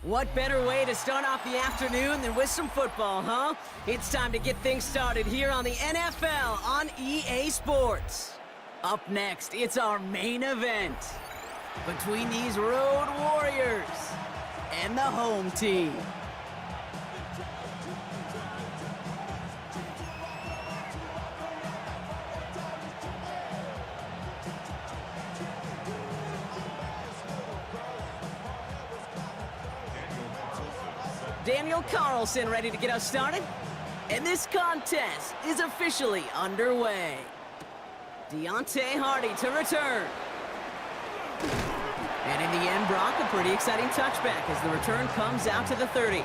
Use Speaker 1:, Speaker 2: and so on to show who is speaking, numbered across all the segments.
Speaker 1: What better way to start off the afternoon than with some football, huh? It's time to get things started here on the NFL on EA Sports. Up next, it's our main event between these road warriors and the home team. Daniel Carlson ready to get us started. And this contest is officially underway. Deontay Hardy to return. And in the end, Brock, a pretty exciting touchback as the return comes out to the 30.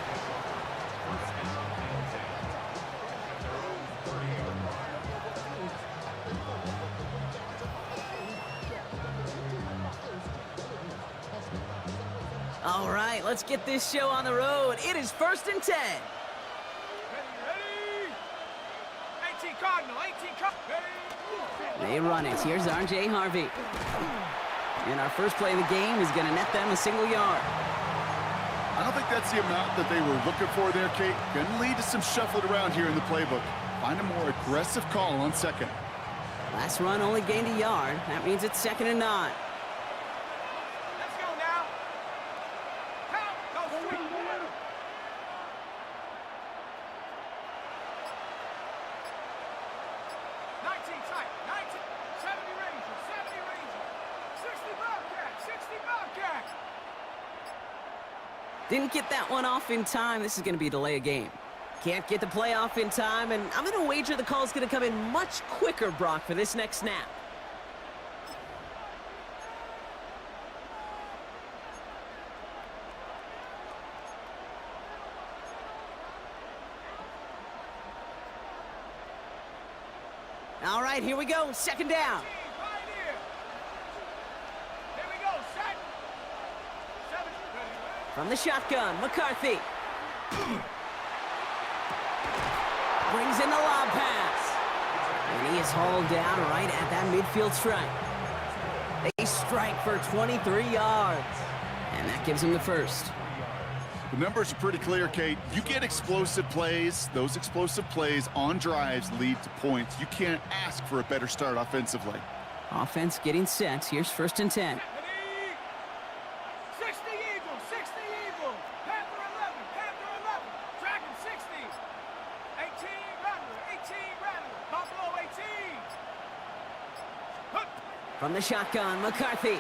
Speaker 1: All right, let's get this show on the road. It is 1st and 10.
Speaker 2: Ready? 18 Cardinal, 18 Cardinal.
Speaker 1: They run it. Here's R.J. Harvey. And our first play of the game is going to net them a single yard.
Speaker 3: I don't think that's the amount that they were looking for there, Kate. Going to lead to some shuffling around here in the playbook. Find a more aggressive call on second.
Speaker 1: Last run only gained a yard. That means it's 2nd and 9.
Speaker 2: Let's go now. Count, go straight. 19 tight, 19, 70 Ranger, 60 Bobcat, 60 Bobcat.
Speaker 1: Didn't get that one off in time. This is going to be a delay of game. Can't get the play off in time, and I'm going to wager the call's going to come in much quicker, Brock, for this next snap. All right, here we go. 2nd down.
Speaker 2: Right here. Here we go, set. 7, ready.
Speaker 1: From the shotgun, McCarthy. Brings in the lob pass. And he is hauled down right at that midfield strike. They strike for 23 yards. And that gives him the first.
Speaker 3: The numbers are pretty clear, Kate. You get explosive plays. Those explosive plays on drives lead to points. You can't ask for a better start offensively.
Speaker 1: Offense getting set. Here's 1st and 10.
Speaker 2: Ready? 60 Eagles, 60 Eagles. Panther 11, Panther 11. Dragon 60. 18 Rattler, Buffalo 18. Hup.
Speaker 1: From the shotgun, McCarthy.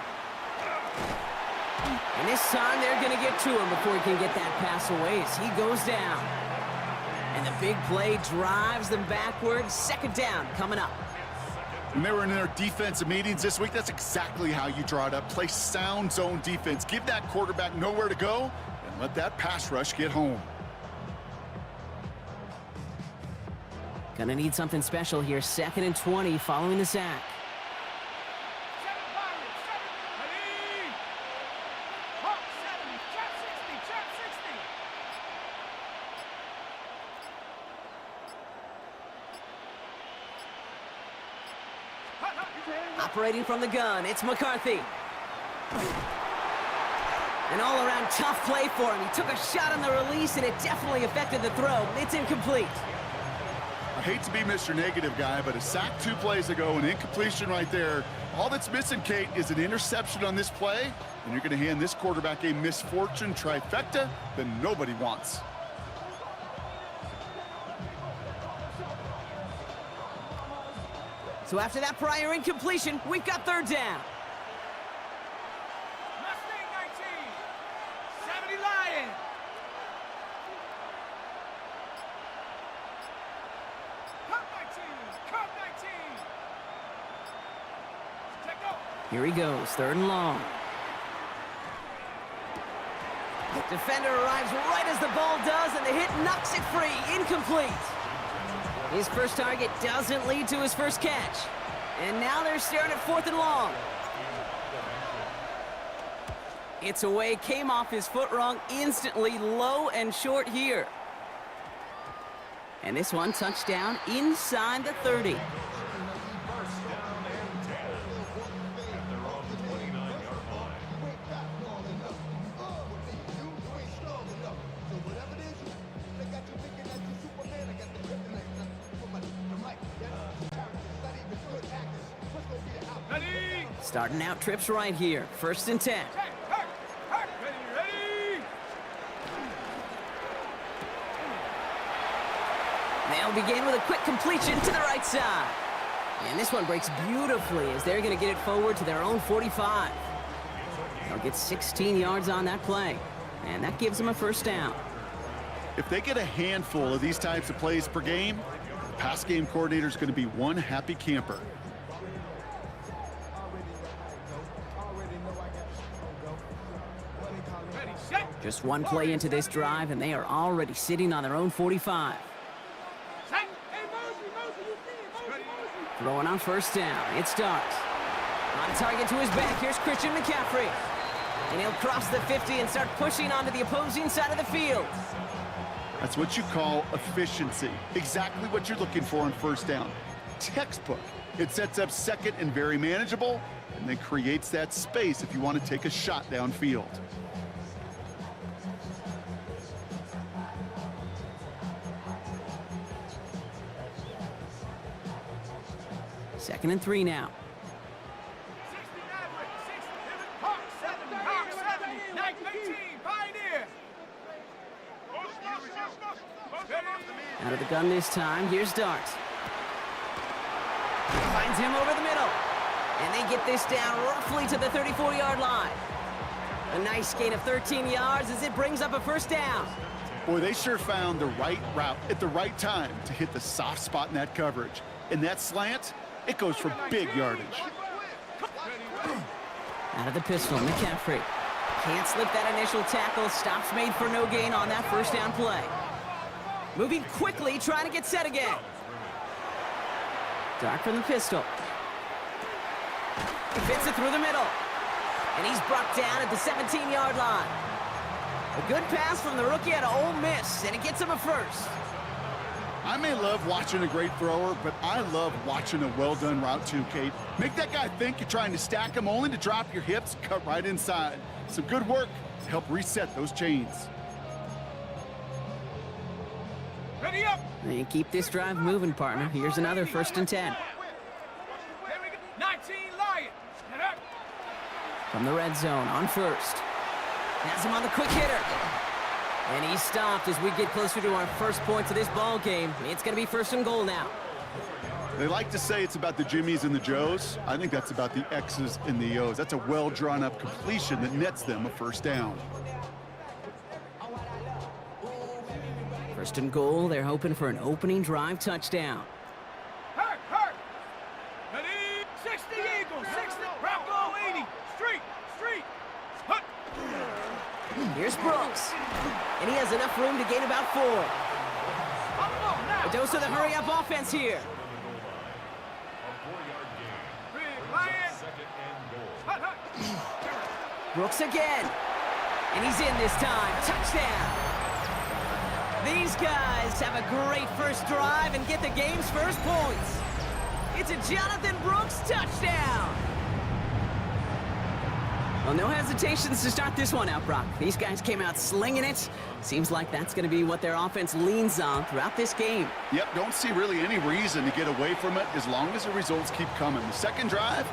Speaker 1: And this time they're going to get to him before he can get that pass away as he goes down. And the big play drives them backwards. 2nd down coming up.
Speaker 3: When they were in their defensive meetings this week, that's exactly how you draw it up. Play sound zone defense. Give that quarterback nowhere to go and let that pass rush get home.
Speaker 1: Gonna need something special here. 2nd and 20 following the sack.
Speaker 2: 7 Pirates, 7. Ready? Hawk 7, trap 60, trap 60.
Speaker 1: Operating from the gun, it's McCarthy. An all-around tough play for him. He took a shot on the release, and it definitely affected the throw. It's incomplete.
Speaker 3: I hate to be Mr. Negative guy, but a sack 2 plays ago, an incompletion right there. All that's missing, Kate, is an interception on this play, and you're going to hand this quarterback a misfortune trifecta that nobody wants.
Speaker 1: So after that prior incompletion, we've got third down.
Speaker 2: Mustang 19, 70 Lion. Cup 19, Cup 19. Check go.
Speaker 1: Here he goes, third and long. Defender arrives right as the ball does, and the hit knocks it free. Incomplete. His first target doesn't lead to his first catch. And now they're staring at fourth and long. It's away, came off his foot wrong instantly, low and short here. And this one, touchdown inside the 30. Starting out trips right here. First and 10. They'll begin with a quick completion to the right side. And this one breaks beautifully as they're going to get it forward to their own 45. They'll get 16 yards on that play. And that gives them a first down.
Speaker 3: If they get a handful of these types of plays per game, the pass game coordinator is going to be one happy camper.
Speaker 1: Just one play into this drive, and they are already sitting on their own 45. Throwing on first down. It starts. On target to his back. Here's Christian McCaffrey. And he'll cross the 50 and start pushing onto the opposing side of the field.
Speaker 3: That's what you call efficiency. Exactly what you're looking for on first down. Textbook. It sets up second and very manageable, and then creates that space if you want to take a shot downfield.
Speaker 1: Second and 3 now.
Speaker 2: 19, Pioneer.
Speaker 1: Out of the gun this time. Here's Dart. Finds him over the middle. And they get this down roughly to the 34-yard line. A nice gain of 13 yards as it brings up a first down.
Speaker 3: Boy, they sure found the right route at the right time to hit the soft spot in that coverage. And that slant, it goes for big yardage.
Speaker 1: Out of the pistol, McCaffrey. Can't slip that initial tackle. Stops made for no gain on that first down play. Moving quickly, trying to get set again. Dart from the pistol. He fits it through the middle. And he's brought down at the 17-yard line. A good pass from the rookie out of Ole Miss, and it gets him a first.
Speaker 3: I may love watching a great thrower, but I love watching a well-done route too, Kate. Make that guy think you're trying to stack him only to drop your hips, cut right inside. Some good work to help reset those chains.
Speaker 2: Ready up.
Speaker 1: And keep this drive moving, partner. Here's another first and 10.
Speaker 2: 19 Lion. Get up.
Speaker 1: From the red zone on first. Has him on the quick hitter. And he's stopped as we get closer to our first points of this ball game. It's going to be first and goal now.
Speaker 3: They like to say it's about the Jimmies and the Joes. I think that's about the X's and the O's. That's a well-drawn-up completion that nets them a first down.
Speaker 1: First and goal, they're hoping for an opening drive touchdown.
Speaker 2: Hurt. Ready. 60 Eagles. 60 Bronco 80. Street. Hut.
Speaker 1: Here's Brooks. And he has enough room to gain about 4. A dose of the hurry-up offense here. Brooks again. And he's in this time. Touchdown. These guys have a great first drive and get the game's first points. It's a Jonathan Brooks touchdown. Well, no hesitations to start this one out, Brock. These guys came out slinging it. Seems like that's going to be what their offense leans on throughout this game.
Speaker 3: Yep, don't see really any reason to get away from it as long as the results keep coming. The second drive,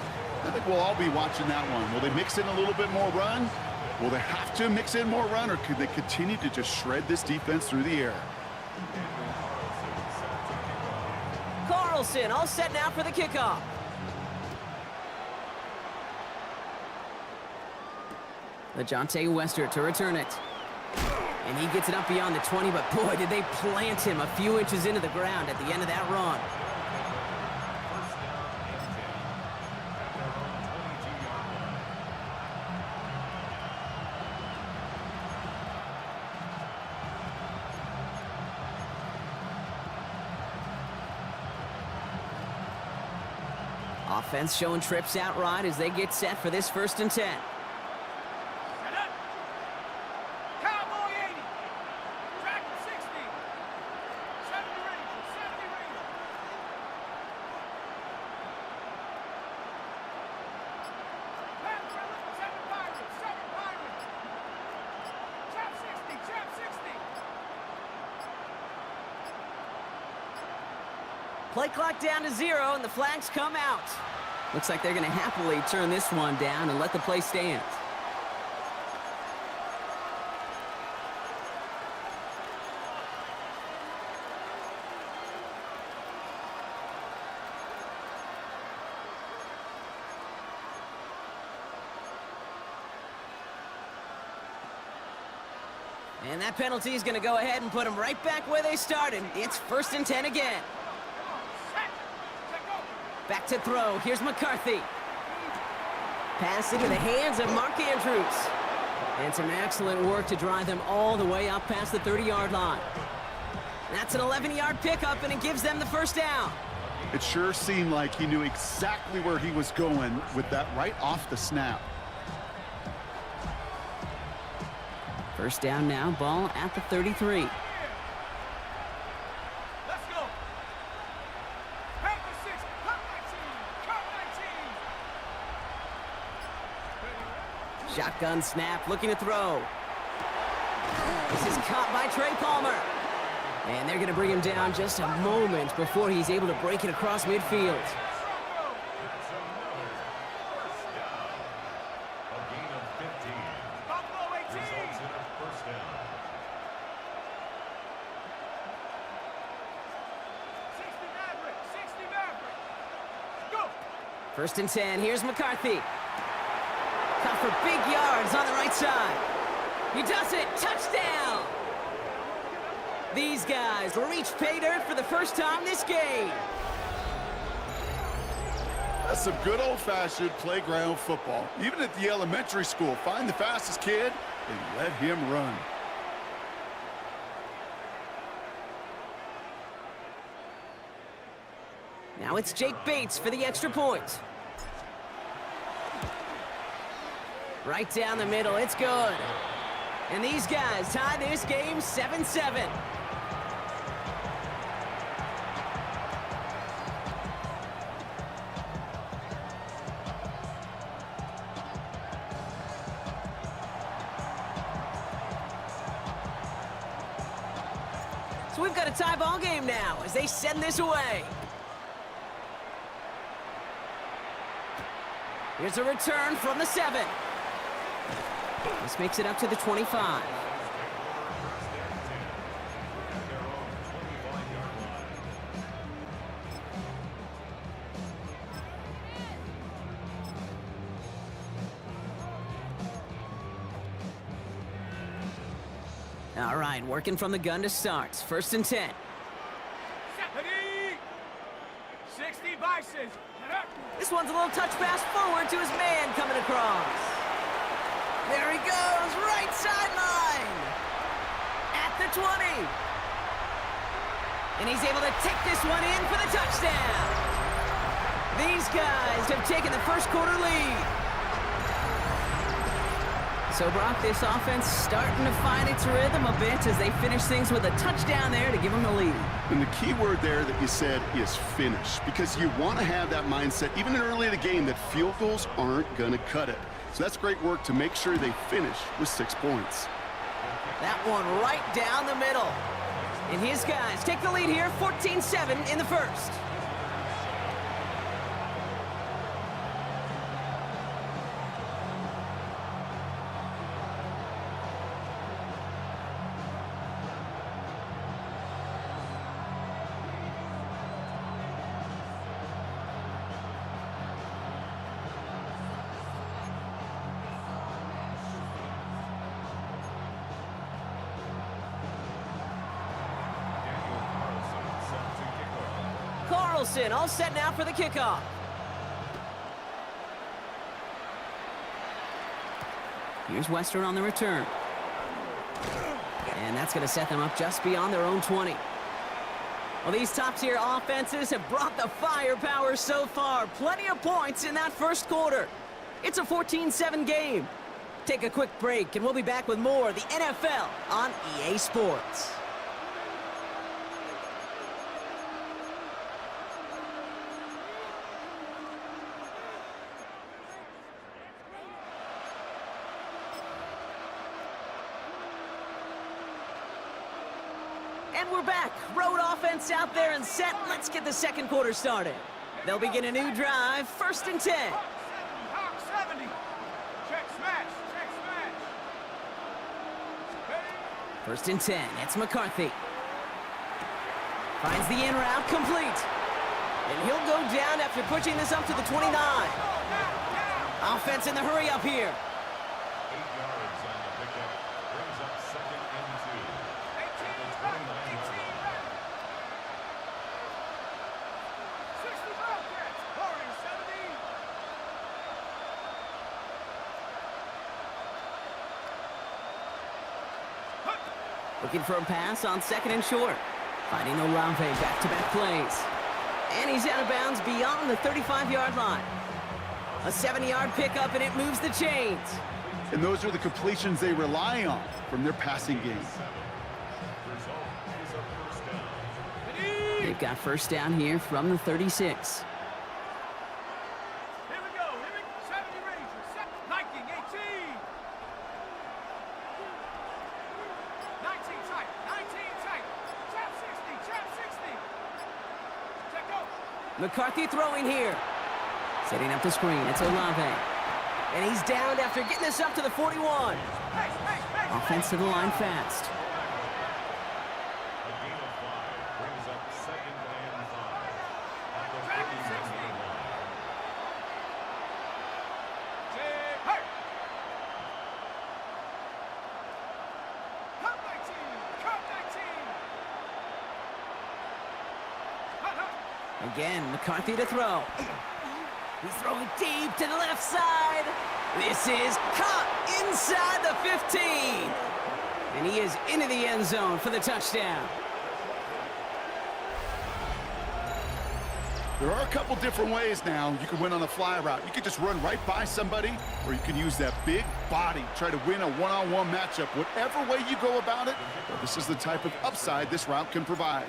Speaker 3: I think we'll all be watching that one. Will they mix in a little bit more run? Will they have to mix in more run, or could they continue to just shred this defense through the air?
Speaker 1: Carlson all set now for the kickoff. LeJohntay Wester to return it. And he gets it up beyond the 20, but boy, did they plant him a few inches into the ground at the end of that run. Offense showing trips out right as they get set for this 1st and 10.
Speaker 2: Set up. Cowboy 80. Track 60. 70 Ranger. 70 Ranger. Left Thriller. 7 Pirates. 7 Pirates. Trap 60. Trap 60.
Speaker 1: Play clock down to 0, and the flags come out. Looks like they're going to happily turn this one down and let the play stand. And that penalty is going to go ahead and put them right back where they started. It's 1st and 10 again. Back to throw. Here's McCarthy. Pass into the hands of Mark Andrews. And some excellent work to drive them all the way up past the 30-yard line. That's an 11-yard pickup, and it gives them the 1st down.
Speaker 3: It sure seemed like he knew exactly where he was going with that right off the snap.
Speaker 1: 1st down now, ball at the 33. Shotgun snap, looking to throw. This is caught by Trey Palmer. And they're going to bring him down just a moment before he's able to break it across midfield. First and 10, here's McCarthy. Cut for big yards on the right side. He does it, touchdown! These guys reach pay dirt for the first time this game.
Speaker 3: That's some good old-fashioned playground football. Even at the elementary school, find the fastest kid and let him run.
Speaker 1: Now it's Jake Bates for the extra point. Right down the middle, it's good. And these guys tie this game 7-7. So we've got a tie ball game now as they send this away. Here's a return from the 7. This makes it up to the 25. All right, working from the gun to start. 1st and 10.
Speaker 2: 60 Bisons.
Speaker 1: This one's a little touch pass forward to his man coming across. There he goes, right sideline. At the 20. And he's able to take this one in for the touchdown. These guys have taken the first quarter lead. So, Brock, this offense starting to find its rhythm a bit as they finish things with a touchdown there to give them the lead.
Speaker 3: And the key word there that you said is finish, because you want to have that mindset, even early in the game, that field goals aren't going to cut it. So that's great work to make sure they finish with 6 points.
Speaker 1: That one right down the middle. And his guys take the lead here, 14-7 in the first. Carlson all set now for the kickoff. Here's Western on the return. And that's going to set them up just beyond their own 20. Well, these top-tier offenses have brought the firepower so far. Plenty of points in that first quarter. It's a 14-7 game. Take a quick break, and we'll be back with more of the NFL on EA Sports. And we're back. Road offense out there and set. Let's get the second quarter started. They'll begin a new drive, 1st and 10.
Speaker 2: Hawk 70. Check smash. Check smash. Hey.
Speaker 1: 1st and 10. It's McCarthy. Finds the in route complete. And he'll go down after pushing this up to the 29. Offense in the hurry up here.
Speaker 4: 8 yards on the pickup. Brings up 2nd and 2.
Speaker 2: 18 back. 18 back. 60 Bobcats. Warriors 70.
Speaker 1: Looking for a pass on 2nd and short. Finding Olave back-to-back plays. And he's out of bounds beyond the 35-yard line. A 70-yard pickup, and it moves the chains.
Speaker 3: And those are the completions they rely on from their passing game.
Speaker 4: Result is a 1st down.
Speaker 1: They've got 1st down here from the 36.
Speaker 2: Here we go. 70 Rangers. Viking 18. 19 tight. 19 tight. Chap 60. Chap 60. Check go.
Speaker 1: McCarthy throwing here. Setting up the screen. It's Olave. And he's downed after getting this up to the 41.
Speaker 2: Hey.
Speaker 1: Offense to the line fast.
Speaker 4: A gain of 5 brings up 2nd and 5. At the 37-yard line.
Speaker 2: Hey. Cut 19. Cut 19. Hut, hut.
Speaker 1: Again, McCarthy to throw. He's throwing deep to the left side. This is caught inside the 15. And he is into the end zone for the touchdown.
Speaker 3: There are a couple different ways now. You can win on a fly route. You can just run right by somebody, or you can use that big body, try to win a one-on-one matchup. Whatever way you go about it, this is the type of upside this route can provide.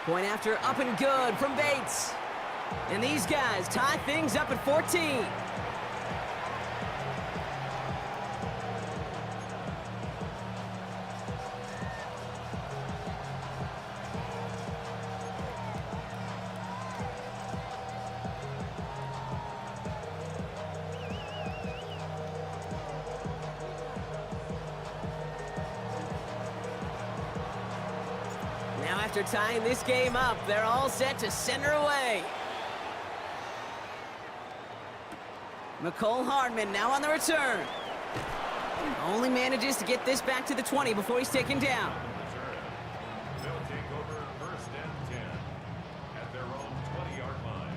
Speaker 1: Point after up and good from Bates. And these guys tie things up at 14. Now after tying this game up, they're all set to send her away. McCole Hardman now on the return. Only manages to get this back to the 20 before he's taken down.
Speaker 4: They'll take over 1st and 10 at their own 20-yard line.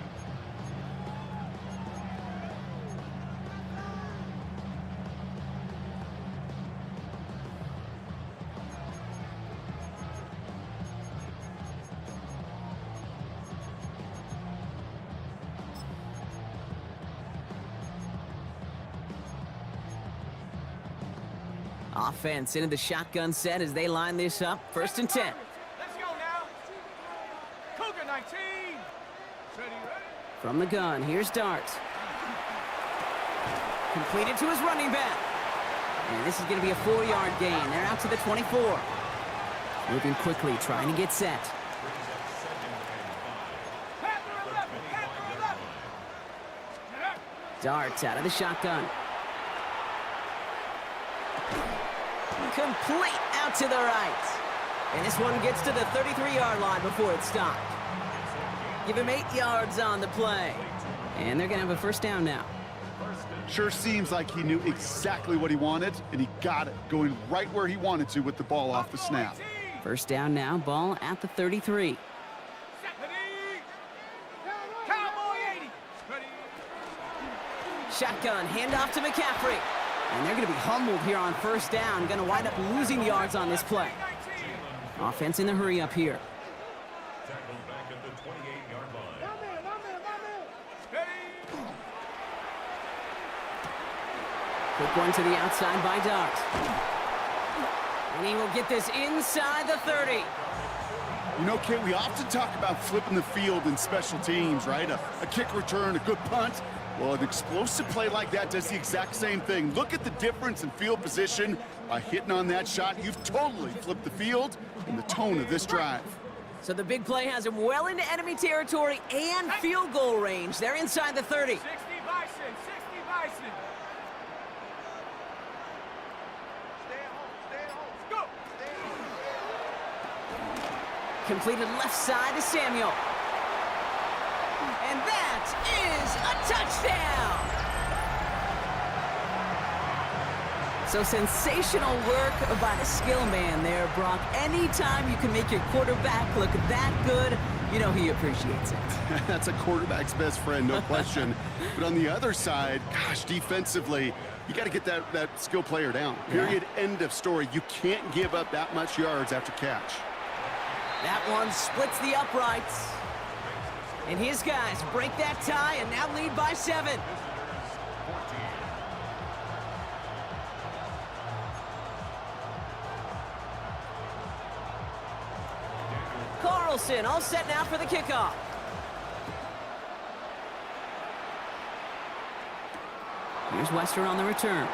Speaker 1: Offense into the shotgun set as they line this up. 1st and 10.
Speaker 2: Let's go now. Cougar 19. Ready, ready.
Speaker 1: From the gun, here's Dart. Completed to his running back. And this is going to be a 4-yard gain. They're out to the 24. Moving quickly, trying to get set. Darts out of the shotgun. Complete out to the right. And this one gets to the 33-yard line before it's stopped. Give him 8 yards on the play. And they're going to have a first down now.
Speaker 3: Sure seems like he knew exactly what he wanted, and he got it, going right where he wanted to with the ball off the snap.
Speaker 1: First down now, ball at the 33. Shotgun, handoff to McCaffrey. And they're going to be humbled here on first down. Going to wind up losing yards on this play. Offense in the hurry up here.
Speaker 4: Tackled back at the 28-yard line.
Speaker 1: Quick one to the outside by Dart. And he will get this inside the 30.
Speaker 3: You know, Kate, we often talk about flipping the field in special teams, right? A kick return, a good punt. Well, an explosive play like that does the exact same thing. Look at the difference in field position by hitting on that shot. You've totally flipped the field and the tone of this drive.
Speaker 1: So the big play has him well into enemy territory and field goal range. They're inside the 30.
Speaker 2: 60 Bison, 60 Bison. Stay at home, go.
Speaker 1: Completed left side to Samuel. And that is a touchdown! So sensational work by the skill man there, Brock. Anytime you can make your quarterback look that good, you know he appreciates it.
Speaker 3: That's a quarterback's best friend, no question. But on the other side, gosh, defensively, you got to get that skill player down. Period, end of story. You can't give up that much yards after catch.
Speaker 1: That one splits the uprights. And his guys break that tie and now lead by 7. Carlson all set now for the kickoff. Here's Wester on the return.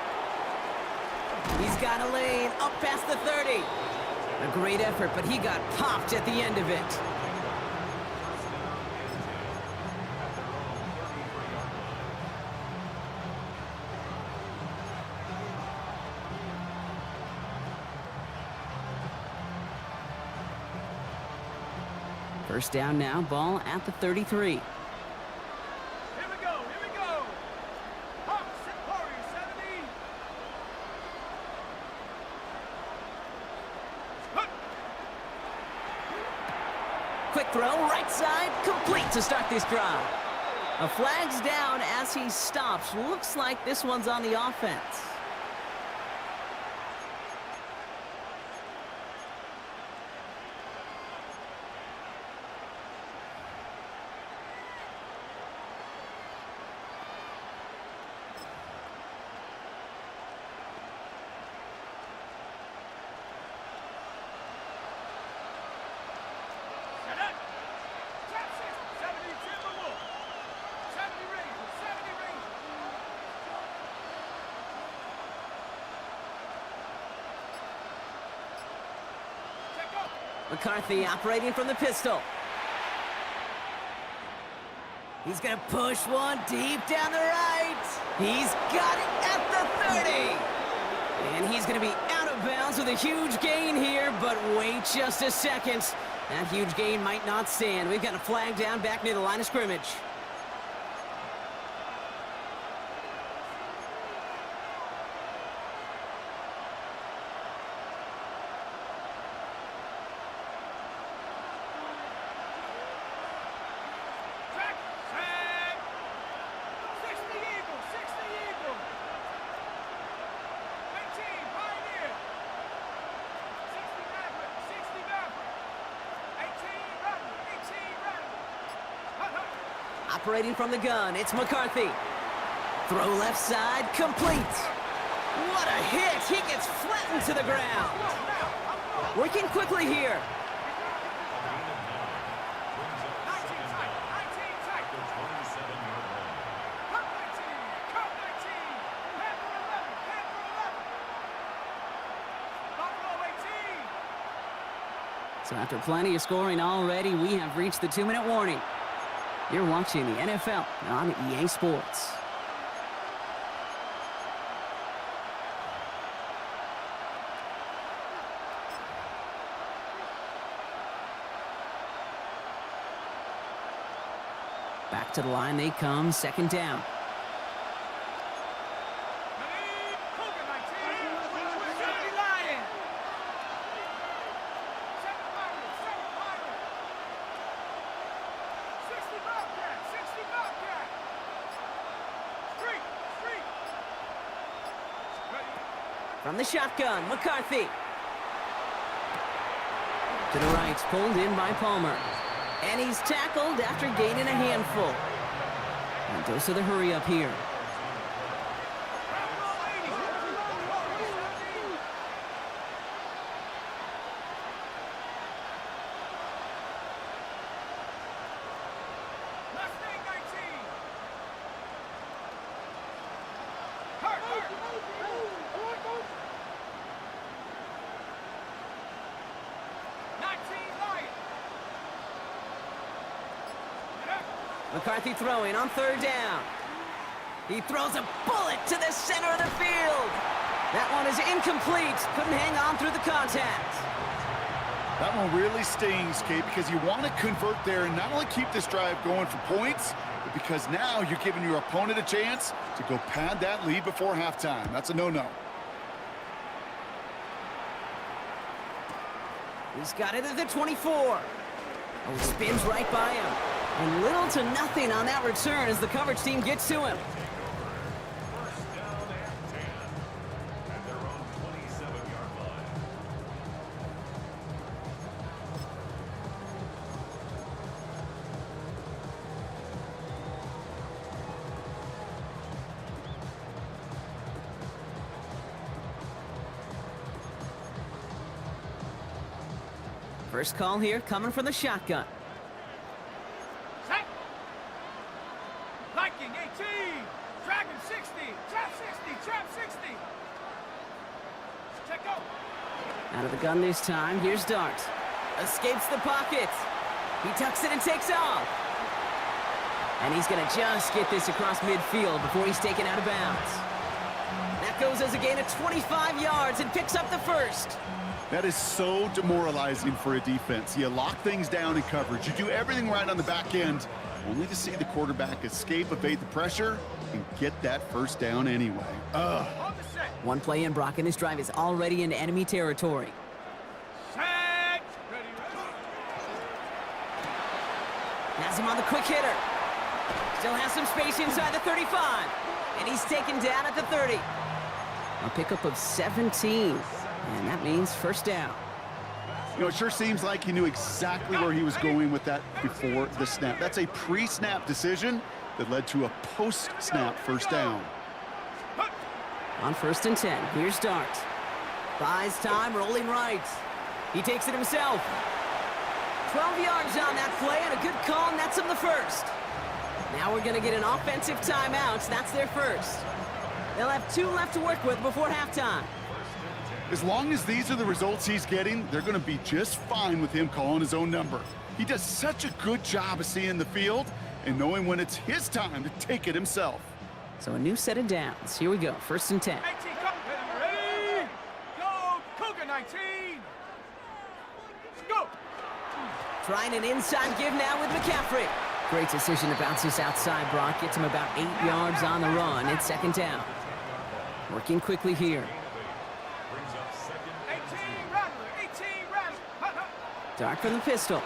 Speaker 1: He's got a lane up past the 30. A great effort, but he got popped at the end of it. First down now, ball at the 33.
Speaker 2: Here we go, here we go. Hawks and Warriors, 70. Hook.
Speaker 1: Quick throw, right side, complete to start this drive. A flag's down as he stops. Looks like this one's on the offense. McCarthy operating from the pistol. He's going to push one deep down the right. He's got it at the 30. And he's going to be out of bounds with a huge gain here, but wait just a second. That huge gain might not stand. We've got a flag down back near the line of scrimmage. Operating from the gun, it's McCarthy. Throw left side, complete. What a hit! He gets flattened to the ground. Working quickly here. So after plenty of scoring already, we have reached the 2-minute warning. You're watching the NFL on EA Sports. Back to the line they come, second down. From the shotgun, McCarthy. To the right, pulled in by Palmer. And he's tackled after gaining a handful. And dose of the hurry up here. McCarthy throwing on third down. He throws a bullet to the center of the field. That one is incomplete. Couldn't hang on through the contact.
Speaker 3: That one really stings, Kate, because you want to convert there and not only keep this drive going for points, but because now you're giving your opponent a chance to go pad that lead before halftime. That's a no-no.
Speaker 1: He's got it at the 24. Oh, he spins right by him. And little to nothing on that return as the coverage team gets to him.
Speaker 4: First down and 10 at their own 27-yard line.
Speaker 1: First call here coming from the shotgun.
Speaker 2: Set. Viking 18. Dragon 60. Trap 60. Trap 60. Check go.
Speaker 1: Out of the gun this time, here's Dart. Escapes the pocket. He tucks it and takes off. And he's going to just get this across midfield before he's taken out of bounds. That goes as a gain of 25 yards and picks up the first.
Speaker 3: That is so demoralizing for a defense. You lock things down in coverage. You do everything right on the back end, only to see the quarterback escape, evade the pressure, and get that first down anyway. Ugh.
Speaker 2: On the set.
Speaker 1: One play in, Brock, and this drive is already in enemy territory.
Speaker 2: Set. Ready, ready.
Speaker 1: Has him on the quick hitter. Still has some space inside the 35. And he's taken down at the 30. A pickup of 17. And that means first down.
Speaker 3: You know, it sure seems like he knew exactly where he was going with that before the snap. That's a pre-snap decision that led to a post-snap first down.
Speaker 1: On first and 10, here's Dart. Buys time, rolling right. He takes it himself. 12 yards on that play, and a good call nets him the first. Now we're going to get an offensive timeout. That's their first. They'll have 2 left to work with before halftime.
Speaker 3: As long as these are the results he's getting, they're going to be just fine with him calling his own number. He does such a good job of seeing the field and knowing when it's his time to take it himself.
Speaker 1: So a new set of downs. Here we go, first and 10.
Speaker 2: 19, come. Ready. Go. Cougar 19. Go.
Speaker 1: Trying an inside give now with McCaffrey. Great decision to bounce this outside, Brock. Gets him about 8 yards on the run. It's second down. Working quickly here.
Speaker 2: 18 Rattler. 18 Rattler.
Speaker 1: Dart from the pistol.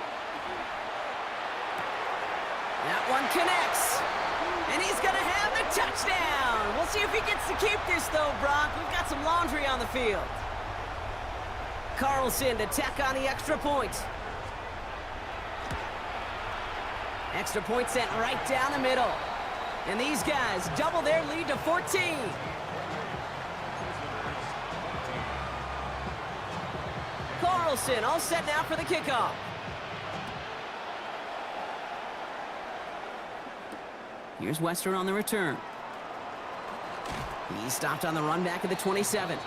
Speaker 1: That one connects. And he's going to have the touchdown. We'll see if he gets to keep this, though, Brock. We've got some laundry on the field. Carlson to tack on the extra point. Extra point sent right down the middle. And these guys double their lead to 14. Carlson all set now for the kickoff. Here's Western on the return. He stopped on the run back at the 27.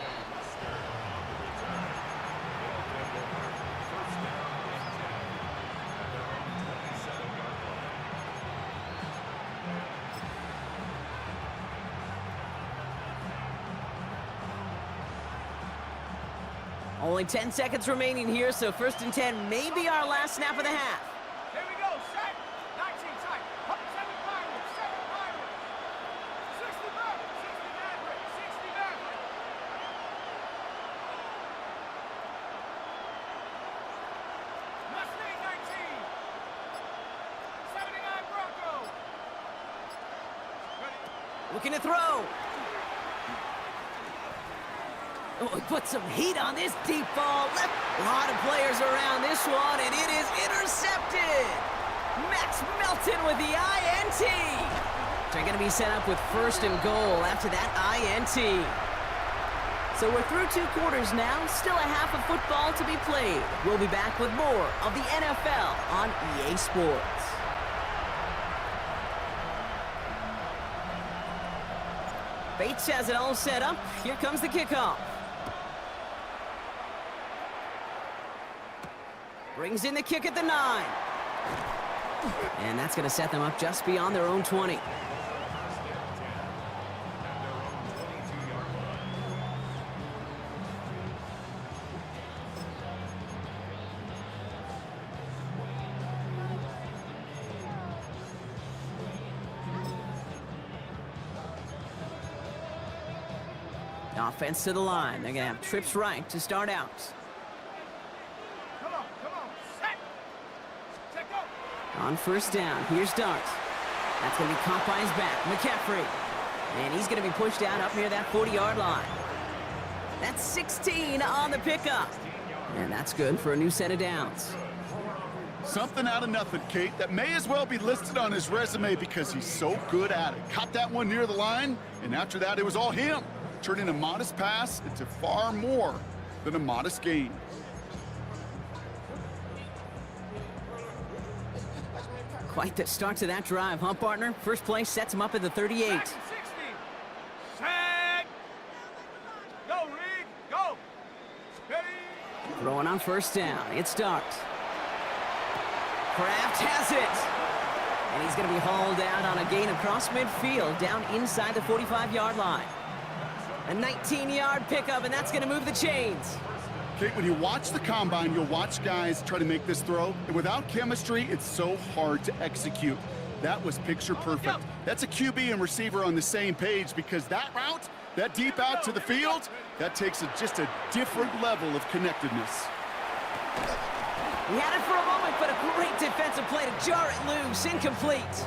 Speaker 1: Only 10 seconds remaining here, so 1st and 10 may be our last snap of the half.
Speaker 2: Here we go, set. 19 tight. 7 Byron, 7 Byron. 60 Byron, 60 Maverick, 60 Maverick. Mustang 19. 79 Bronco. Ready?
Speaker 1: Looking to throw. Oh, he put some heat on this deep ball. A lot of players around this one, and it is intercepted. Max Melton with the INT. They're going to be set up with 1st and goal after that INT. So we're through 2 quarters now. Still a half of football to be played. We'll be back with more of the NFL on EA Sports. Bates has it all set up. Here comes the kickoff. Brings in the kick at the 9. And that's going to set them up just beyond their own 20. Offense to the line. They're going to have trips right to start out.
Speaker 2: Come on, set. Set, go.
Speaker 1: On 1st down, here's Dart. That's going to be caught by his back, McCaffrey. And he's going to be pushed out up near that 40-yard line. That's 16 on the pickup. And that's good for a new set of downs.
Speaker 3: Something out of nothing, Kate, that may as well be listed on his resume because he's so good at it. Caught that one near the line, and after that, it was all him. Turning a modest pass into far more than a modest gain.
Speaker 1: Quite the start to that drive, huh, partner? First play sets him up at the 38.
Speaker 2: 60. Set. Go, Reed. Go. Ready.
Speaker 1: Throwing on 1st down. It's Dart. Kraft has it. And he's going to be hauled out on a gain across midfield down inside the 45-yard line. A 19-yard pickup, and that's going to move the chains.
Speaker 3: Kate, when you watch the combine, you'll watch guys try to make this throw, and without chemistry, it's so hard to execute. That was picture perfect. That's a QB and receiver on the same page because that route, that deep out to the field, that takes just a different level of connectedness.
Speaker 1: He had it for a moment, but a great defensive play to jar it loose. Incomplete.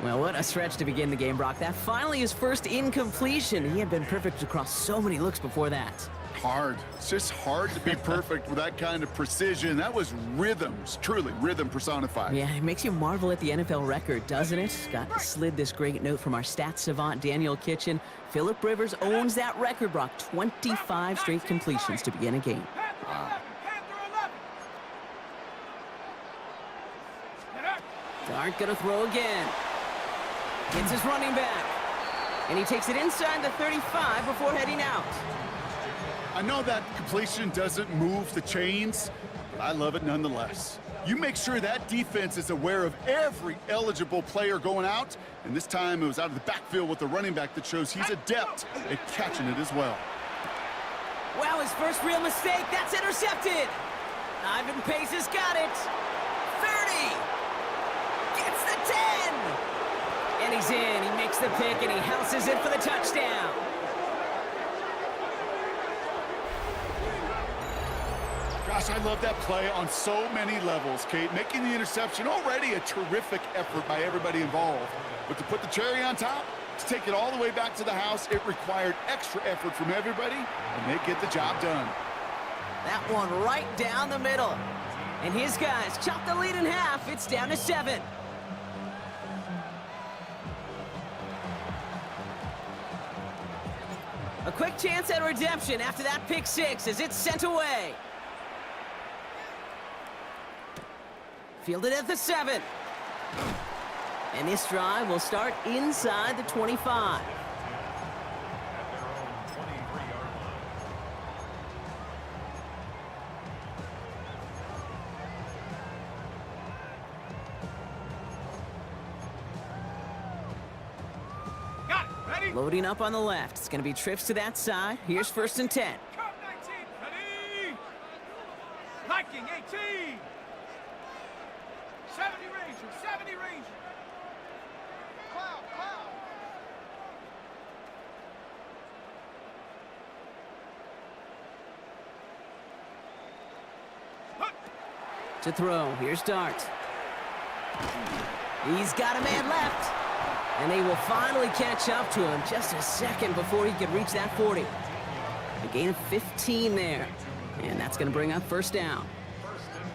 Speaker 1: Well, what a stretch to begin the game, Brock. That finally his first incompletion. He had been perfect across so many looks before that.
Speaker 3: Hard. It's just hard to be perfect with that kind of precision. That was rhythms, truly rhythm personified.
Speaker 1: Yeah, it makes you marvel at the NFL record, doesn't it? Got slid this great note from our stats savant, Daniel Kitchen. Phillip Rivers owns that record, Brock. 25 straight completions to begin a game.
Speaker 2: Wow.
Speaker 1: Dart gonna throw again. Gets his running back. And he takes it inside the 35 before heading out.
Speaker 3: I know that completion doesn't move the chains, but I love it nonetheless. You make sure that defense is aware of every eligible player going out, and this time it was out of the backfield with the running back that shows he's adept at catching it as well.
Speaker 1: Wow, his first real mistake. That's intercepted. Ivan Pace has got it. 30. Gets the 10. And he's in. He makes the pick, and he houses it for the touchdown.
Speaker 3: Gosh, I love that play on so many levels, Kate. Making the interception, already a terrific effort by everybody involved. But to put the cherry on top, to take it all the way back to the house, it required extra effort from everybody, and they get the job done.
Speaker 1: That one right down the middle. And his guys chop the lead in half. It's down to 7. A quick chance at redemption after that pick 6 as it's sent away. Fielded at the 7. And this drive will start inside the 25.
Speaker 2: Got it. Ready?
Speaker 1: Loading up on the left. It's going to be trips to that side. Here's 1st and 10.
Speaker 2: Come 19. Ready? Ranger, 70 Ranger. Cloud, cloud.
Speaker 1: To throw, here's Dart. He's got a man left. And they will finally catch up to him just a second before he could reach that 40. A gain of 15 there. And that's going to bring up first down.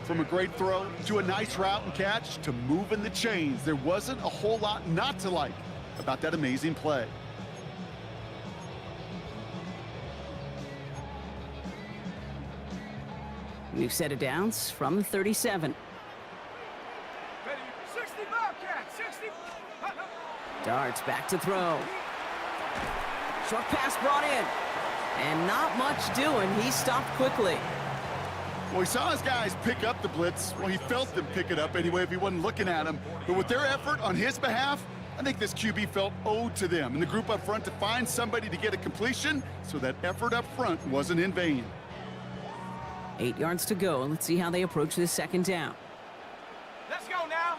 Speaker 3: From a great throw to a nice route and catch to moving the chains, there wasn't a whole lot not to like about that amazing play.
Speaker 1: New set of downs from the 37.
Speaker 2: Ready, 60 Bobcat, 60.
Speaker 1: Darts back to throw. Short pass brought in. And not much doing. He stopped quickly.
Speaker 3: Well, he saw his guys pick up the blitz. Well, he felt them pick it up anyway if he wasn't looking at them. But with their effort on his behalf, I think this QB felt owed to them and the group up front to find somebody to get a completion, so that effort up front wasn't in vain.
Speaker 1: 8 yards to go. Let's see how they approach this second down.
Speaker 2: Let's go now.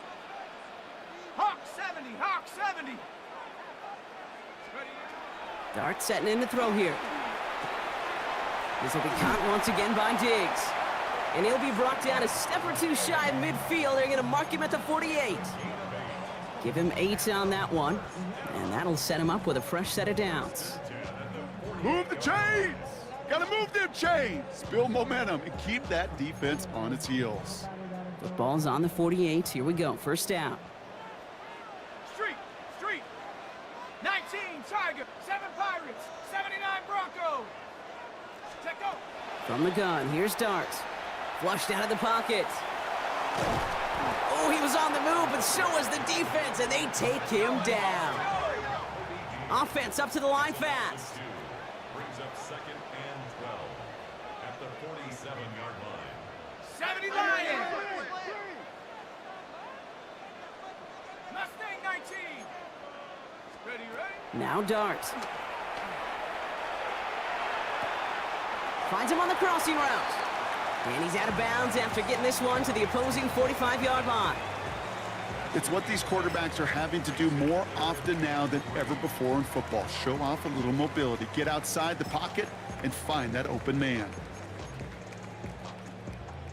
Speaker 2: Hawk 70, Hawk 70. Ready.
Speaker 1: Dart setting in to throw here. This will be caught once again by Diggs. And he'll be brought down a step or two shy of midfield. They're going to mark him at the 48. Give him 8 on that one. And that'll set him up with a fresh set of downs.
Speaker 3: Move the chains! Gotta move them chains! Build momentum and keep that defense on its heels.
Speaker 1: Football's on the 48. Here we go. First down.
Speaker 2: Street, street. 19 Tiger, 7 Pirates, 79 Bronco. Check go.
Speaker 1: From the gun, here's Dart. Flushed out of the pocket. Oh, he was on the move, but so was the defense, and they take him down. Offense up to the line fast.
Speaker 4: Brings up 2nd and 12 at the 47-yard line.
Speaker 2: 70 Lions. Mustang 19. Ready, ready.
Speaker 1: Now Dart. Finds him on the crossing route. And he's out of bounds after getting this one to the opposing 45-yard line.
Speaker 3: It's what these quarterbacks are having to do more often now than ever before in football. Show off a little mobility, get outside the pocket, and find that open man.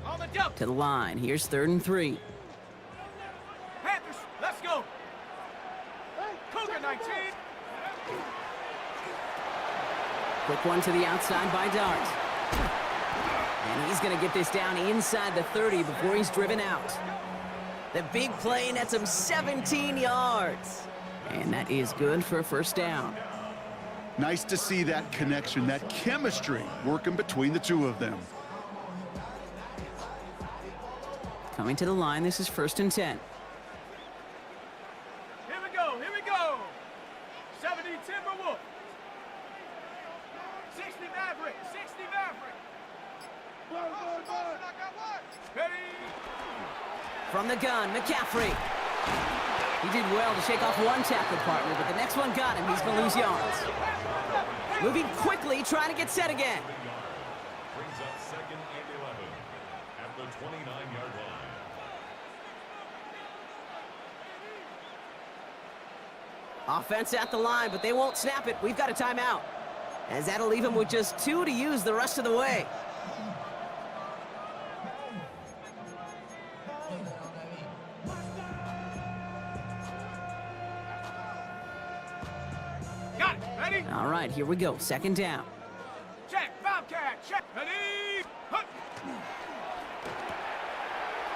Speaker 2: On the dump.
Speaker 1: To the line, here's 3rd and 3.
Speaker 2: Panthers, let's go. Cougar 19.
Speaker 1: Quick one to the outside by Dart. And he's going to get this down inside the 30 before he's driven out. The big play nets him 17 yards. And that is good for a first down.
Speaker 3: Nice to see that connection, that chemistry working between the two of them.
Speaker 1: Coming to the line, this is 1st and 10.
Speaker 2: Here we go, here we go. 70 Timberwolf. 60 Maverick, 60 Maverick. Ready.
Speaker 1: From the gun, McCaffrey. He did well to shake off one tackle partner, but the next one got him. He's going to lose yards. Moving quickly, trying to get set again.
Speaker 4: Brings up 2nd and 11 at the 29-yard line.
Speaker 1: Offense at the line, but they won't snap it. We've got a timeout. As that'll leave him with just 2 to use the rest of the way.
Speaker 2: Got it. Ready?
Speaker 1: All right, here we go. 2nd down.
Speaker 2: Check. Bobcat. Check. Ready. Hut.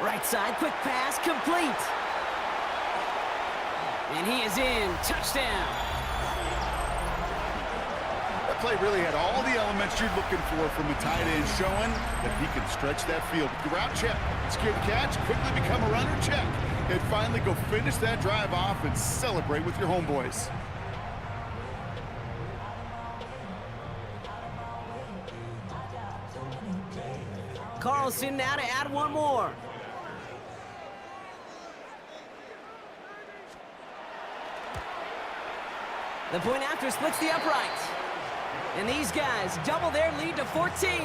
Speaker 1: Right side, quick pass, complete. And he is in. Touchdown.
Speaker 3: That play really had all the elements you're looking for from a tight end, showing that he can stretch that field. The route check, secure the catch, quickly become a runner check, and finally go finish that drive off and celebrate with your homeboys.
Speaker 1: Carlson now to add one more. The point after splits the upright. And these guys double their lead to 14.
Speaker 4: Visitors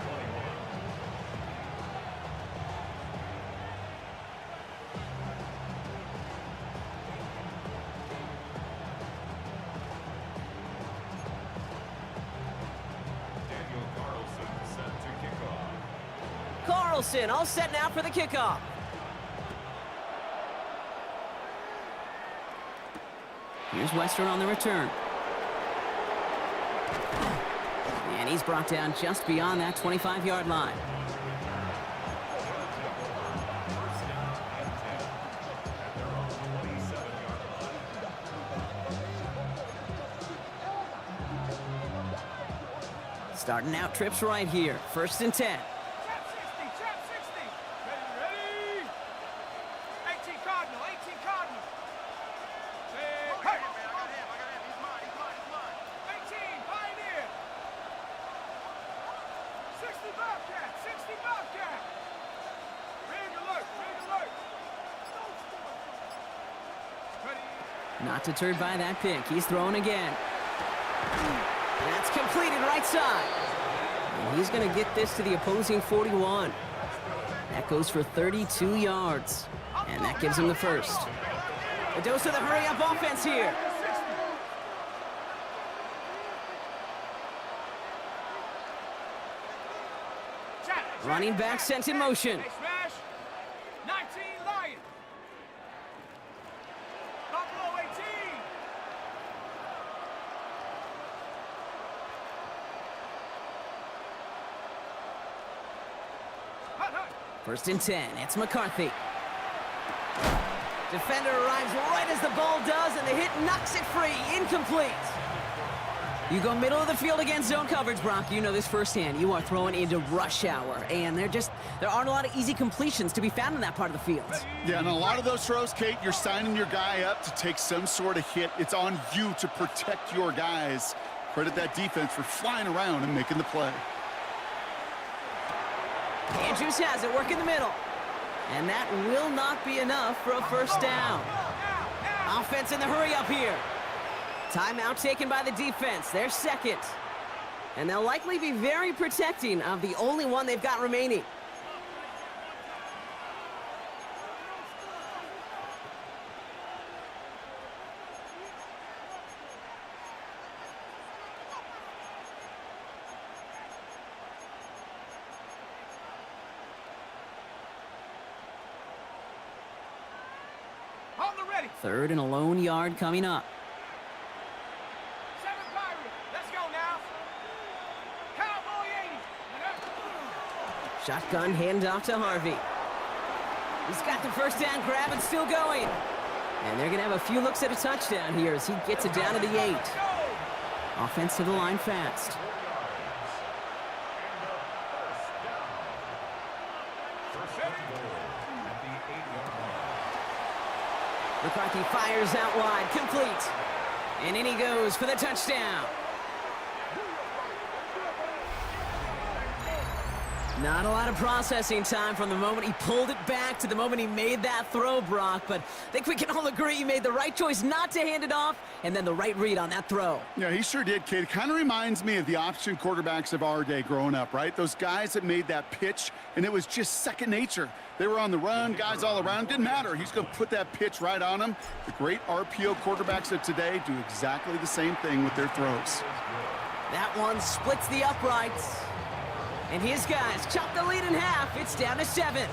Speaker 4: 21.
Speaker 1: Carlson all set now for the kickoff. Here's Western on the return. And he's brought down just beyond that 25-yard line. Starting out trips right here. 1st and 10.
Speaker 2: Trap 60, trap 60. Ready, ready. 18 Cardinal, 18 Cardinal. Hey. I got him. He's mine. 18, Pioneer. 60 Bobcat, 60 Bobcat. Rig alert. Ready.
Speaker 1: Not deterred by that pick. He's throwing again. That's completed right side. And he's going to get this to the opposing 41. That goes for 32 yards. And that gives him the first. A dose of the hurry-up offense here. Running back sent in motion.
Speaker 2: They smash. 19 Lion. Buffalo 18. Hut, hut.
Speaker 1: 1st and 10. It's McCarthy. Defender arrives right as the ball does, and the hit knocks it free. Incomplete. You go middle of the field against zone coverage, Brock. You know this firsthand. You are throwing into rush hour, and there aren't a lot of easy completions to be found in that part of the field.
Speaker 3: Yeah, and a lot of those throws, Kate, you're signing your guy up to take some sort of hit. It's on you to protect your guys. Credit that defense for flying around and making the play.
Speaker 1: Andrews has it, work in the middle. And that will not be enough for a first down. Offense in the hurry up here. Timeout taken by the defense. They're second. And they'll likely be very protecting of the only one they've got remaining.
Speaker 2: On the ready.
Speaker 1: 3rd and a lone yard coming up.
Speaker 2: 7 Pirates. Let's go now. Cowboy 80.
Speaker 1: Shotgun handoff to Harvey. He's got the first down grab and still going. And they're going to have a few looks at a touchdown here as he gets it down to the 8. Offense to the line fast. McCarthy fires out wide, complete. And in he goes for the touchdown. Not a lot of processing time from the moment he pulled it back to the moment he made that throw, Brock. But I think we can all agree he made the right choice not to hand it off, and then the right read on that throw.
Speaker 3: Yeah, he sure did, Kate. It kind of reminds me of the option quarterbacks of our day growing up, right? Those guys that made that pitch, and it was just second nature. They were on the run, guys all around. Didn't matter. He's going to put that pitch right on them. The great RPO quarterbacks of today do exactly the same thing with their throws.
Speaker 1: That one splits the uprights. And his guys chop the lead in half. It's down to 7.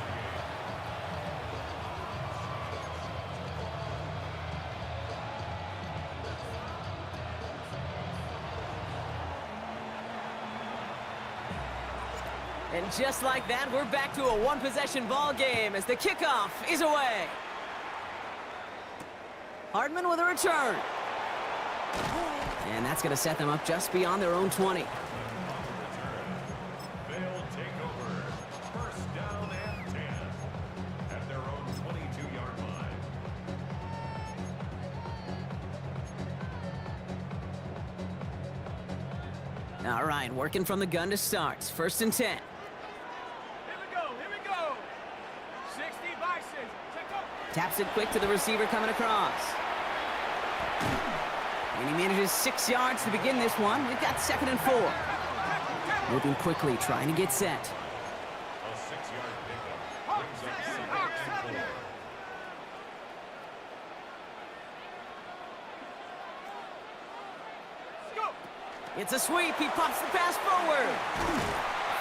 Speaker 1: And just like that, we're back to a one-possession ball game as the kickoff is away. Hardman with a return. And that's going to set them up just beyond their own 20.
Speaker 4: They'll take over. First down and 10 at their own 22-yard line.
Speaker 1: All right, working from the gun to start. 1st and 10.
Speaker 2: Here we go. 60 Bison. Check up.
Speaker 1: Taps it quick to the receiver coming across. And he manages 6 yards to begin this one. We've got 2nd and 4. Moving quickly, trying to get set.
Speaker 4: A 6-yard pickup brings up 2nd and 4.
Speaker 2: Go.
Speaker 1: It's a sweep. He pops the pass forward.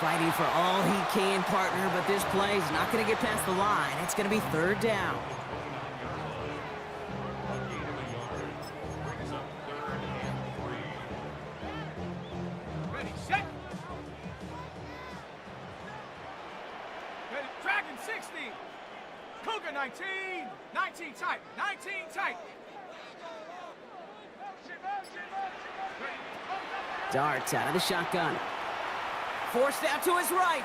Speaker 1: Fighting for all he can, partner, but this play is not going to get past the line. It's going to be third down.
Speaker 2: Ready, set. Ready, Dragon 60. Cougar 19. 19 tight. 19 tight.
Speaker 1: Darts out of the shotgun. Forced out to his right.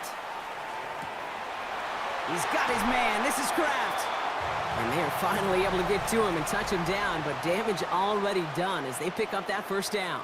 Speaker 1: He's got his man. This is Kraft. And they are finally able to get to him and touch him down, but damage already done as they pick up that first down.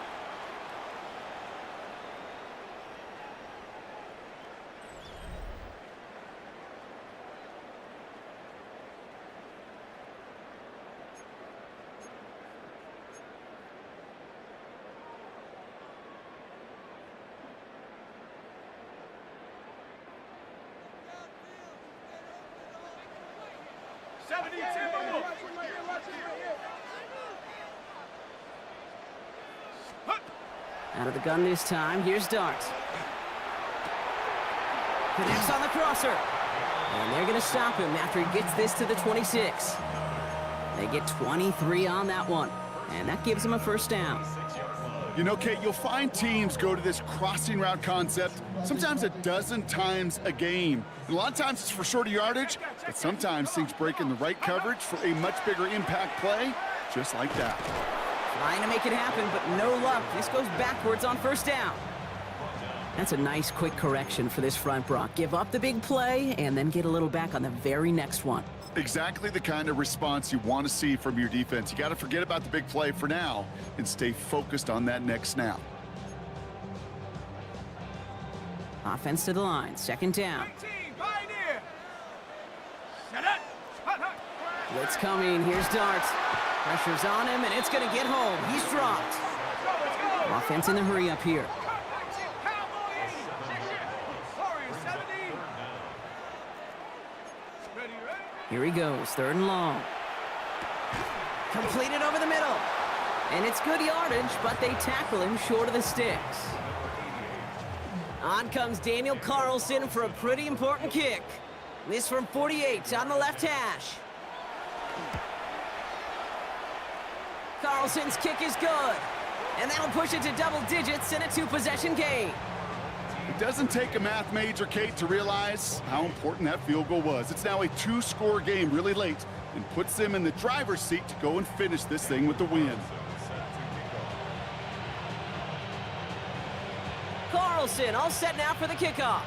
Speaker 1: Out of the gun this time. Here's Darts. Connects on the crosser. And they're going to stop him after he gets this to the 26. They get 23 on that one. And that gives him a first down.
Speaker 3: You know, Kate, you'll find teams go to this crossing route concept sometimes a dozen times a game. And a lot of times it's for shorter yardage, but sometimes things break in the right coverage for a much bigger impact play, just like that.
Speaker 1: Trying to make it happen, but no luck. This goes backwards on first down. That's a nice quick correction for this front, Brock. Give up the big play and then get a little back on the very next one.
Speaker 3: Exactly the kind of response you want to see from your defense. You got to forget about the big play for now and stay focused on that next snap.
Speaker 1: Offense to the line, second down. Blitz coming, here's Darts. Pressure's on him, and it's going to get home. He's dropped. Offense in the hurry up here. Here he goes, third and long. Completed over the middle. And it's good yardage, but they tackle him short of the sticks. On comes Daniel Carlson for a pretty important kick. This from 48 on the left hash. Carlson's kick is good. And that'll push it to double digits in a two-possession game.
Speaker 3: It doesn't take a math major, Kate, to realize how important that field goal was. It's now a two-score game really late and puts them in the driver's seat to go and finish this thing with the win.
Speaker 1: Carlson all set now for the kickoff.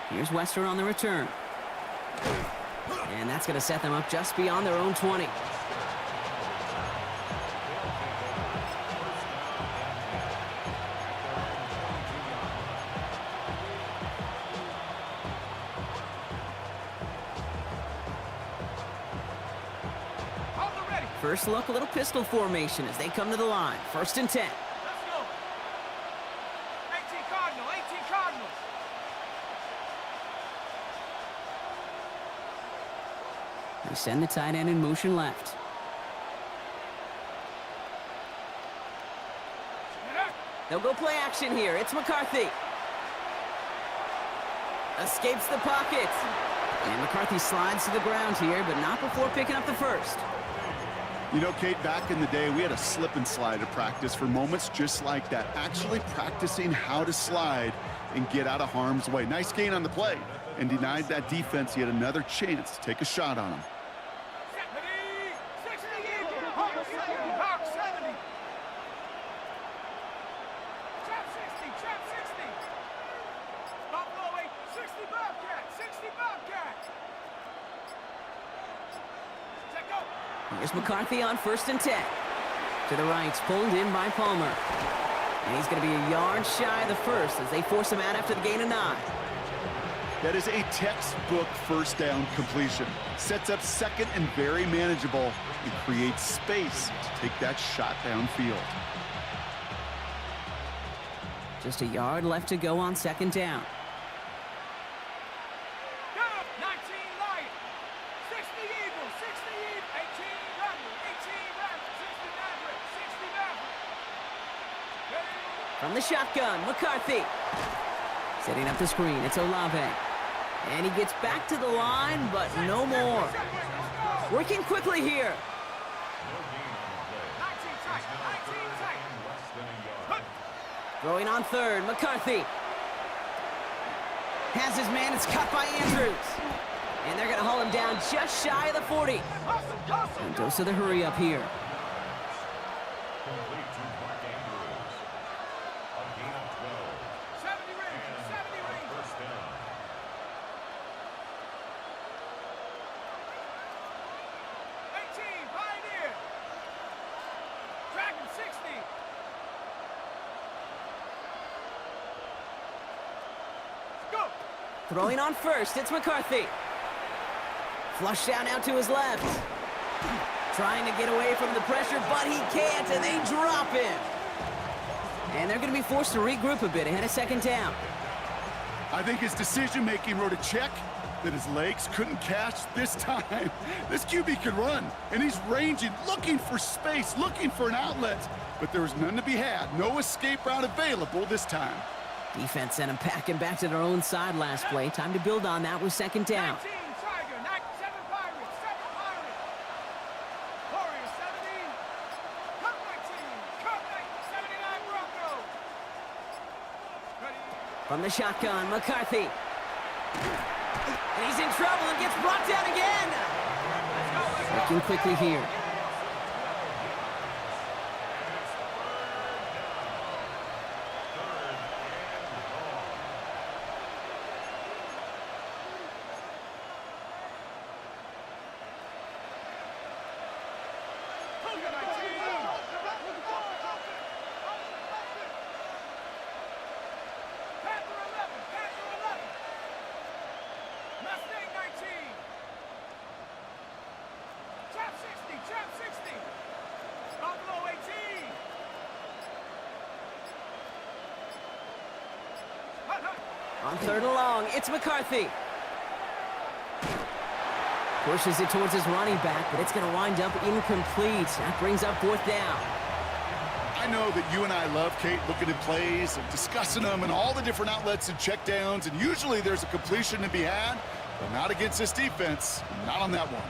Speaker 1: Here's Wester on the return. And that's going to set them up just beyond their own 20. First look, a little pistol formation as they come to the line. First and 10.
Speaker 2: Let's go. 18 Cardinal, 18 Cardinal.
Speaker 1: They send the tight end in motion left. They'll go play action here. It's McCarthy. Escapes the pocket. And McCarthy slides to the ground here, but not before picking up the first.
Speaker 3: You know, Kate, back in the day, we had a slip and slide at practice for moments just like that. Actually practicing how to slide and get out of harm's way. Nice gain on the play and denied that defense yet another chance to take a shot on him.
Speaker 2: 60 Eagle. Hawk 70. Trap 60, trap 60. Buffalo 8, 60 Bobcat, 60 Bobcat. Set go.
Speaker 1: Here's McCarthy on first and 10. To the right, pulled in by Palmer. And he's going to be a yard shy of the first as they force him out after the gain of 9.
Speaker 3: That is a textbook first down completion. Sets up second and very manageable and creates space to take that shot downfield.
Speaker 1: Just a yard left to go on second down.
Speaker 2: 19 Lion, 60 Eagle, 60 Eagle, 18 Rebel, 18 Rebel, 60 Maverick, 60 Maverick.
Speaker 1: From the shotgun, McCarthy. Setting up the screen, it's Olave. And he gets back to the line, but no more. Working quickly here. Throwing on third, McCarthy. Has his man, it's cut by Andrews. And they're going to haul him down just shy of the 40. And dose of the hurry up here.
Speaker 4: Complete to Mark Andrews. A gain of 12.
Speaker 2: 70 rings, 70 rings.
Speaker 4: First down.
Speaker 2: 18, Pioneer. Dragon 60. Go.
Speaker 1: Throwing on first, it's McCarthy. Flush down out to his left. Trying to get away from the pressure, but he can't, and they drop him. And they're going to be forced to regroup a bit ahead of second down.
Speaker 3: I think his decision-making wrote a check that his legs couldn't catch this time. This QB can run, and he's ranging, looking for space, looking for an outlet. But there was none to be had. No escape route available this time.
Speaker 1: Defense sent him packing back to their own side last play. Time to build on that with second down.
Speaker 2: 19, Tiger. 7 Pirates. 7 Pirates. Warriors 70. Cup 19. Cup 79 Broncos. Ready.
Speaker 1: From the shotgun, McCarthy. And he's in trouble and gets brought down again. Working quickly here.
Speaker 2: Cougar 19. Panther 11. Panther 11. Mustang 19. Trap 60. Trap 60. Buffalo 18. Hut, hut.
Speaker 1: On third and long, it's McCarthy. Pushes it towards his running back, but it's going to wind up incomplete. That brings up fourth down.
Speaker 3: I know that you and I love, Kate, looking at plays and discussing them and all the different outlets and checkdowns, and usually there's a completion to be had, but not against this defense, not on that one.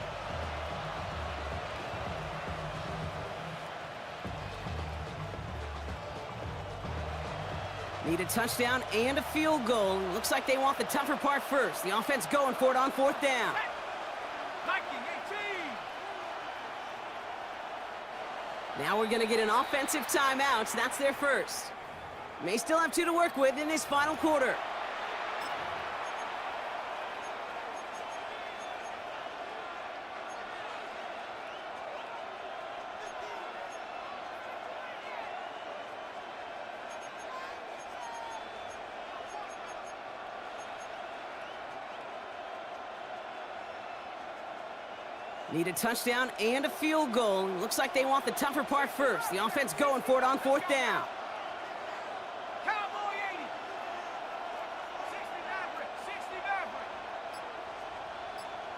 Speaker 1: Need a touchdown and a field goal. Looks like they want the tougher part first. The offense going for it on fourth down.
Speaker 2: Viking 18.
Speaker 1: Now we're going to get an offensive timeout. So that's their first. May still have 2 to work with in this final quarter. Need a touchdown and a field goal. Looks like they want the tougher part first. The offense going for it on fourth down.
Speaker 2: Cowboy 80. 60 Maverick. 60 Maverick.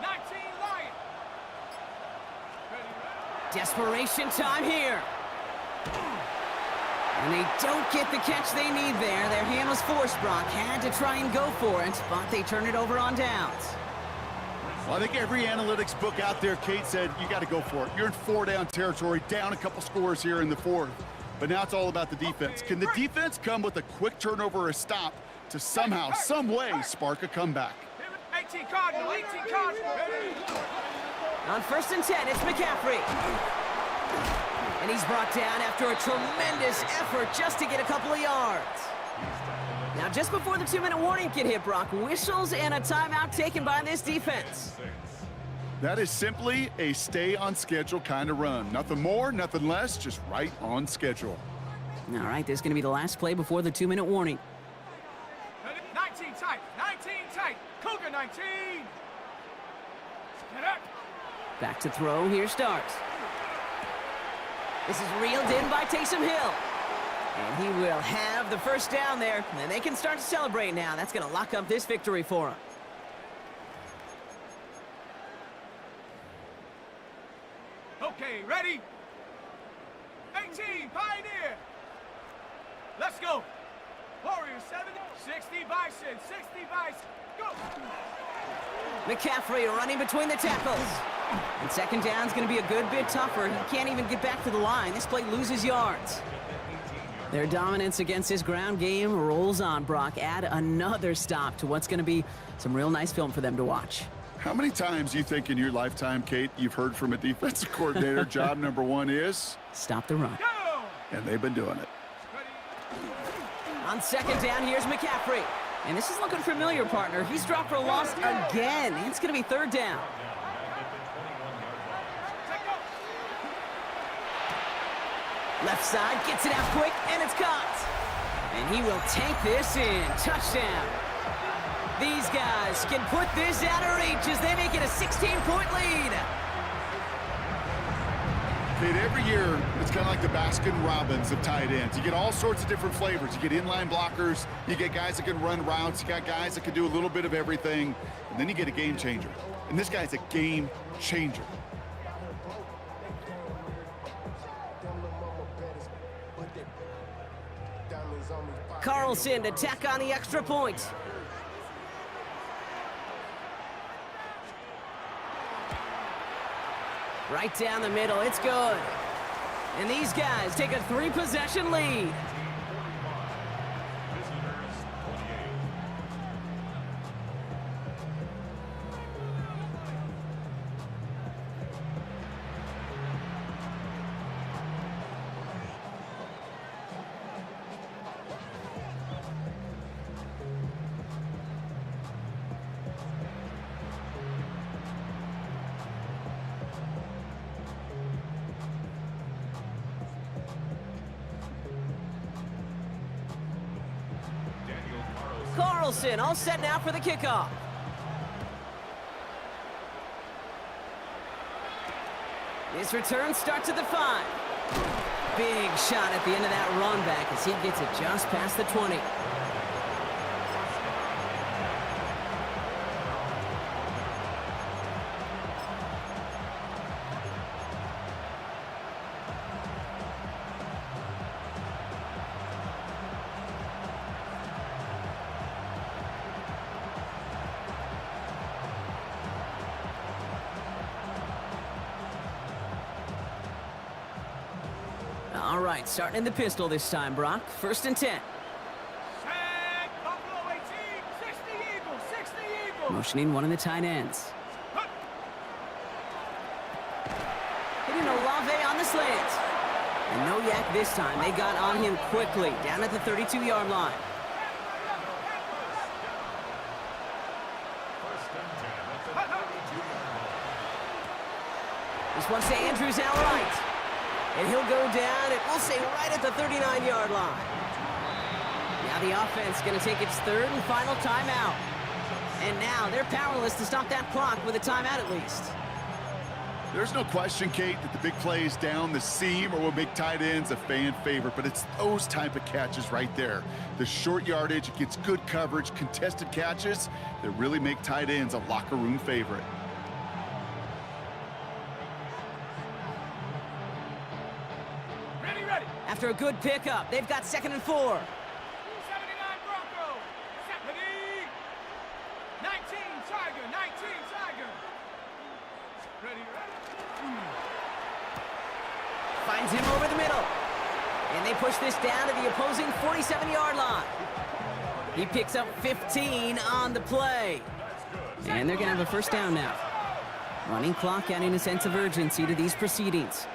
Speaker 2: 19 Lion. Ready, ready.
Speaker 1: Desperation time here. And they don't get the catch they need there. Their hand was forced, Brock. Had to try and go for it, but they turn it over on downs.
Speaker 3: Well, I think every analytics book out there, Kate, said you got to go for it. You're in 4-down territory, down a couple scores here in the fourth. But now it's all about the defense. Can the defense come with a quick turnover or a stop to somehow, some way, spark a comeback?
Speaker 2: 18 Cardinal. 18 Cardinal. Ready.
Speaker 1: On first and 10, it's McCaffrey. And he's brought down after a tremendous effort just to get a couple of yards. Now, just before the 2-minute warning can hit, Brock, whistles and a timeout taken by this defense.
Speaker 3: That is simply a stay-on-schedule kind of run. Nothing more, nothing less, just right on schedule.
Speaker 1: All right, this is going to be the last play before the 2-minute warning.
Speaker 2: 19 tight. 19 tight. Cougar 19. Get up.
Speaker 1: Back to throw, here starts. This is reeled in by Taysom Hill. And he will have the first down there. And they can start to celebrate now. That's going to lock up this victory for him.
Speaker 2: Okay, ready? 18, Pioneer. Let's go. go. Warriors 70, 60 Bison, 60 Bison. Go.
Speaker 1: McCaffrey running between the tackles. And second down's going to be a good bit tougher. He can't even get back to the line. This play loses yards. Their dominance against his ground game rolls on, Brock. Add another stop to what's going to be some real nice film for them to watch.
Speaker 3: How many times do you think in your lifetime, Kate, you've heard from a defensive coordinator, job number one is?
Speaker 1: Stop the run.
Speaker 2: Go.
Speaker 3: And they've been doing it.
Speaker 1: On second down, here's McCaffrey. And this is looking familiar, partner. He's dropped for a loss again. It's going to be third down. Left side, gets it out quick, and it's caught. And he will take this in. Touchdown. These guys can put this out of reach as they make it a 16-point lead.
Speaker 3: Kate, every year, it's kind of like the Baskin-Robbins of tight ends. You get all sorts of different flavors. You get inline blockers, you get guys that can run routes, you got guys that can do a little bit of everything, and then you get a game changer. And this guy's a game changer.
Speaker 1: Carlson to tack on the extra point. Right down the middle, it's good. And these guys take a 3-possession lead. Carlson all set now for the kickoff. This return starts at the 5. Big shot at the end of that run back as he gets it just past the 20. All right, starting in the pistol this time, Brock. 1st and 10.
Speaker 2: Set. Buffalo 18, 60 Eagles, 60 Eagles.
Speaker 1: Motioning one of the tight ends. Hitting Olave on the slant. And no yak this time. They got on him quickly, down at the 32-yard line. This one's to Andrews outright. And he'll go down, and we'll say right at the 39-yard line. Now the offense going to take its 3rd and final timeout. And now they're powerless to stop that clock with a timeout at least.
Speaker 3: There's no question, Kate, that the big plays down the seam or will make tight ends a fan favorite, but it's those type of catches right there. The short yardage, it gets good coverage, contested catches that really make tight ends a locker room favorite.
Speaker 1: After a good pickup, they've got 2nd and 4.
Speaker 2: 79 Broncos. Ready. 19 Tiger, 19 Tiger. Ready.
Speaker 1: Finds him over the middle. And they push this down to the opposing 47-yard line. He picks up 15 on the play. And they're going to have a 1st down now. Running clock adding a sense of urgency to these proceedings.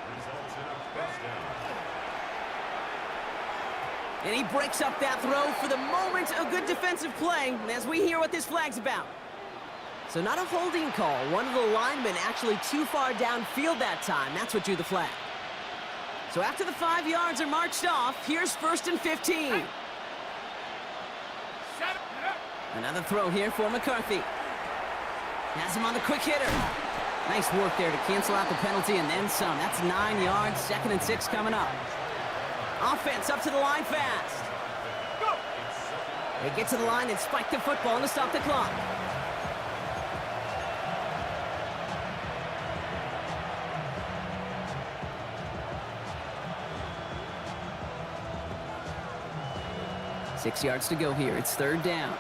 Speaker 1: And he breaks up that throw for the moment. A good defensive play as we hear what this flag's about. So not a holding call. One of the linemen actually too far downfield that time. That's what drew the flag. So after the 5 yards are marched off, here's 1st and 15. Another throw here for McCarthy. Has him on the quick hitter. Nice work there to cancel out the penalty and then some. That's 9 yards. 2nd and 6 coming up. Offense up to the line fast.
Speaker 2: Go.
Speaker 1: They get to the line and spike the football to stop the clock. 6 yards to go here. It's third down.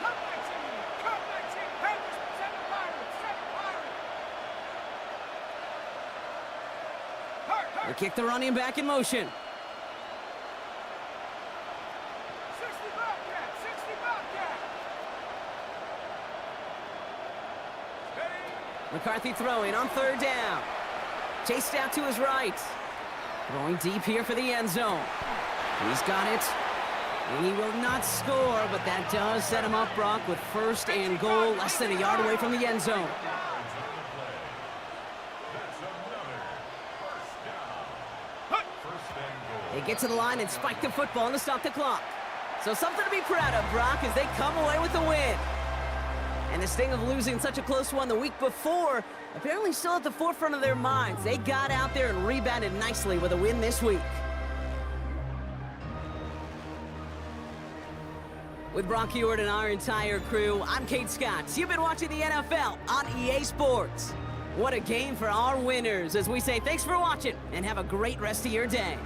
Speaker 2: Cut 19. Cut 19. Panthers, send the Pirates. Send the Pirates. Hurt.
Speaker 1: They kick the running back in motion.
Speaker 2: 60 Bobcat. 60 Bobcat. Steady.
Speaker 1: McCarthy throwing on third down. Chased out to his right. Throwing deep here for the end zone. He's got it. And he will not score, but that does set him up, Brock, with first and goal, less than a yard away from the end zone. They get to the line and spike the football to stop the clock. So something to be proud of, Brock, as they come away with the win. And the sting of losing such a close one the week before, apparently still at the forefront of their minds. They got out there and rebounded nicely with a win this week. With Brock Ewart and our entire crew, I'm Kate Scott. You've been watching the NFL on EA Sports. What a game for our winners, as we say thanks for watching and have a great rest of your day.